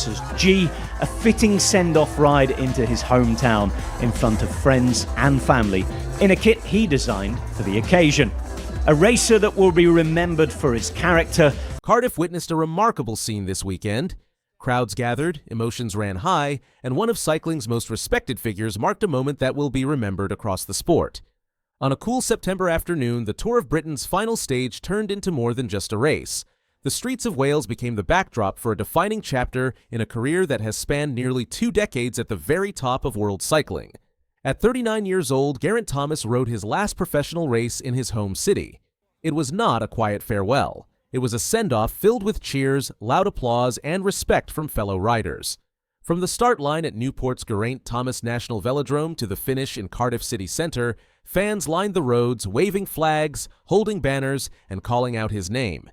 Thomas as G, a fitting send-off ride into his hometown in front of friends and family in a kit he designed for the occasion. A racer that will be remembered for his character. Cardiff witnessed a remarkable scene this weekend. Crowds gathered, emotions ran high, and one of cycling's most respected figures marked a moment that will be remembered across the sport. On a cool September afternoon, the Tour of Britain's final stage turned into more than just a race. The streets of Wales became the backdrop for a defining chapter in a career that has spanned nearly 2 decades at the very top of world cycling. At 39 years old, Geraint Thomas rode his last professional race in his home city. It was not a quiet farewell. It was a send-off filled with cheers, loud applause, and respect from fellow riders. From the start line at Newport's Geraint Thomas National Velodrome to the finish in Cardiff city centre, fans lined the roads, waving flags, holding banners, and calling out his name.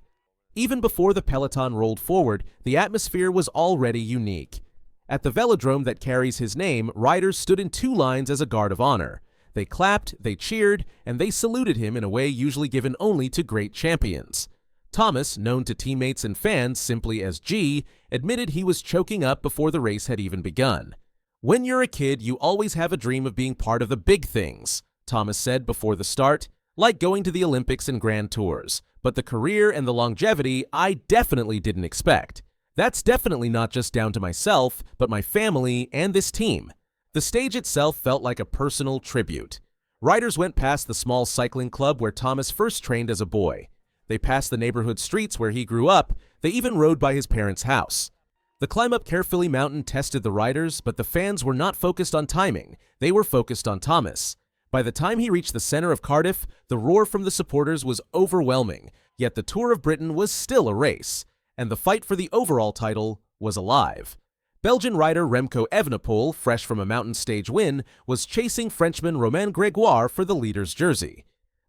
Even before the peloton rolled forward, the atmosphere was already unique. At the velodrome that carries his name, riders stood in 2 lines as a guard of honor. They clapped, they cheered, and they saluted him in a way usually given only to great champions. Thomas, known to teammates and fans simply as G, admitted he was choking up before the race had even begun. "When you're a kid, you always have a dream of being part of the big things," Thomas said before the start, "like going to the Olympics and Grand Tours. But the career and the longevity I definitely didn't expect. That's definitely not just down to myself, but my family and this team." The stage itself felt like a personal tribute. Riders went past the small cycling club where Thomas first trained as a boy. They passed the neighborhood streets where he grew up. They even rode by his parents' house. The climb up Carefully Mountain tested the riders, but the fans were not focused on timing. They were focused on Thomas. By the time he reached the center of Cardiff, the roar from the supporters was overwhelming, yet the Tour of Britain was still a race, and the fight for the overall title was alive. Belgian rider Remco Evenepoel, fresh from a mountain stage win, was chasing Frenchman Romain Grégoire for the leader's jersey.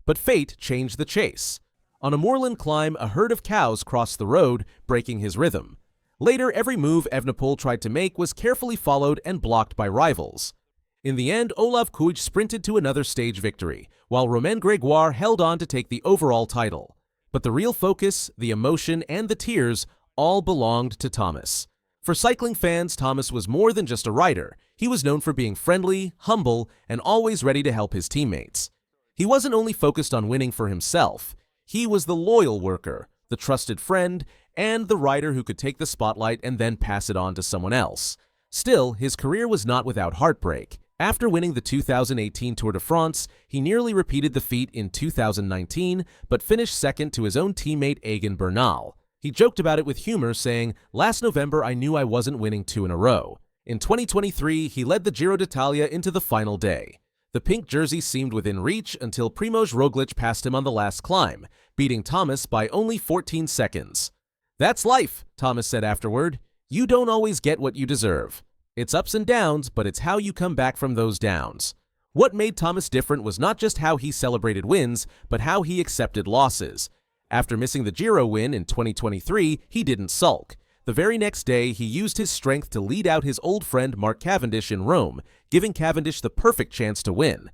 But fate changed the chase. On a moorland climb, a herd of cows crossed the road, breaking his rhythm. Later, every move Evenepoel tried to make was carefully followed and blocked by rivals. In the end, Olav Kuj sprinted to another stage victory, while Romain Grégoire held on to take the overall title. But the real focus, the emotion, and the tears all belonged to Thomas. For cycling fans, Thomas was more than just a rider. He was known for being friendly, humble, and always ready to help his teammates. He wasn't only focused on winning for himself. He was the loyal worker, the trusted friend, and the rider who could take the spotlight and then pass it on to someone else. Still, his career was not without heartbreak. After winning the 2018 Tour de France, he nearly repeated the feat in 2019, but finished second to his own teammate Egan Bernal. He joked about it with humor, saying, "Last November I knew I wasn't winning 2 in a row." In 2023, he led the Giro d'Italia into the final day. The pink jersey seemed within reach until Primož Roglič passed him on the last climb, beating Thomas by only 14 seconds. "That's life," Thomas said afterward. "You don't always get what you deserve. It's ups and downs, but it's how you come back from those downs." What made Thomas different was not just how he celebrated wins, but how he accepted losses. After missing the Giro win in 2023, he didn't sulk. The very next day, he used his strength to lead out his old friend Mark Cavendish in Rome, giving Cavendish the perfect chance to win.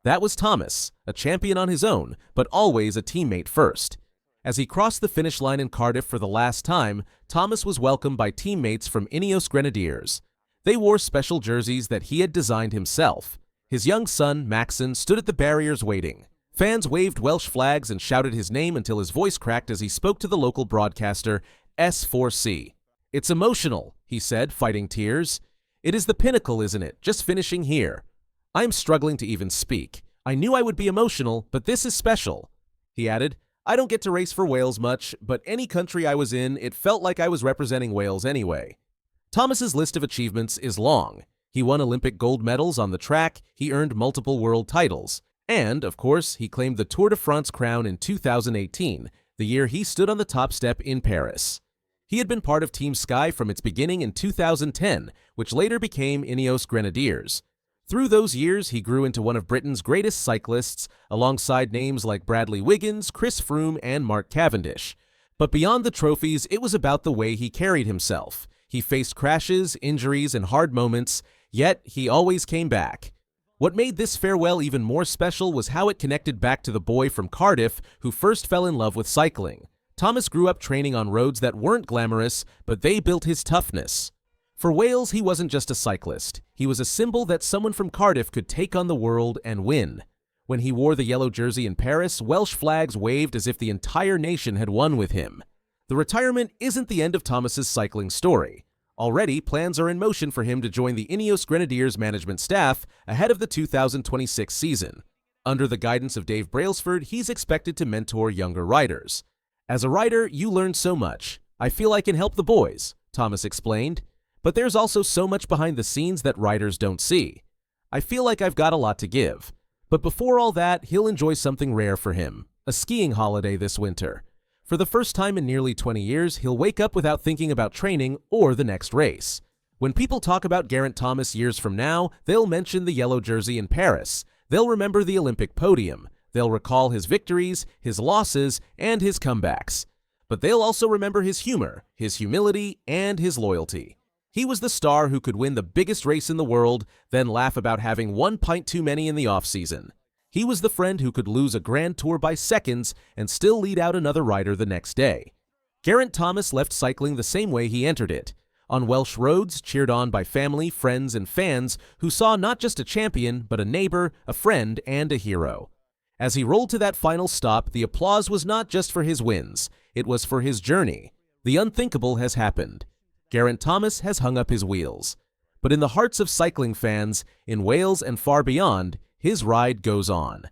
That was Thomas, a champion on his own, but always a teammate first. As he crossed the finish line in Cardiff for the last time, Thomas was welcomed by teammates from Ineos Grenadiers. They wore special jerseys that he had designed himself. His young son, Maxon, stood at the barriers waiting. Fans waved Welsh flags and shouted his name until his voice cracked as he spoke to the local broadcaster, S4C. "It's emotional," he said, fighting tears. "It is the pinnacle, isn't it? Just finishing here. I'm struggling to even speak. I knew I would be emotional, but this is special." He added, "I don't get to race for Wales much, but any country I was in, it felt like I was representing Wales anyway." Thomas's list of achievements is long. He won Olympic gold medals on the track, he earned multiple world titles, and, of course, he claimed the Tour de France crown in 2018, the year he stood on the top step in Paris. He had been part of Team Sky from its beginning in 2010, which later became Ineos Grenadiers. Through those years, he grew into one of Britain's greatest cyclists, alongside names like Bradley Wiggins, Chris Froome, and Mark Cavendish. But beyond the trophies, it was about the way he carried himself. He faced crashes, injuries, and hard moments, yet he always came back. What made this farewell even more special was how it connected back to the boy from Cardiff who first fell in love with cycling. Thomas grew up training on roads that weren't glamorous, but they built his toughness. For Wales, he wasn't just a cyclist. He was a symbol that someone from Cardiff could take on the world and win. When he wore the yellow jersey in Paris, Welsh flags waved as if the entire nation had won with him. The retirement isn't the end of Thomas's cycling story. Already, plans are in motion for him to join the Ineos Grenadiers management staff ahead of the 2026 season. Under the guidance of Dave Brailsford, he's expected to mentor younger riders. "As a rider, you learn so much. I feel I can help the boys," Thomas explained. "But there's also so much behind the scenes that riders don't see. I feel like I've got a lot to give." But before all that, he'll enjoy something rare for him, a skiing holiday this winter. For the first time in nearly 20 years, he'll wake up without thinking about training or the next race. When people talk about Geraint Thomas years from now, they'll mention the yellow jersey in Paris. They'll remember the Olympic podium. They'll recall his victories, his losses, and his comebacks. But they'll also remember his humor, his humility, and his loyalty. He was the star who could win the biggest race in the world, then laugh about having 1 pint too many in the off-season. He was the friend who could lose a Grand Tour by seconds and still lead out another rider the next day. Geraint Thomas left cycling the same way he entered it, on Welsh roads, cheered on by family, friends, and fans who saw not just a champion, but a neighbor, a friend, and a hero. As he rolled to that final stop, the applause was not just for his wins, it was for his journey. The unthinkable has happened. Geraint Thomas has hung up his wheels. But in the hearts of cycling fans, in Wales and far beyond, his ride goes on.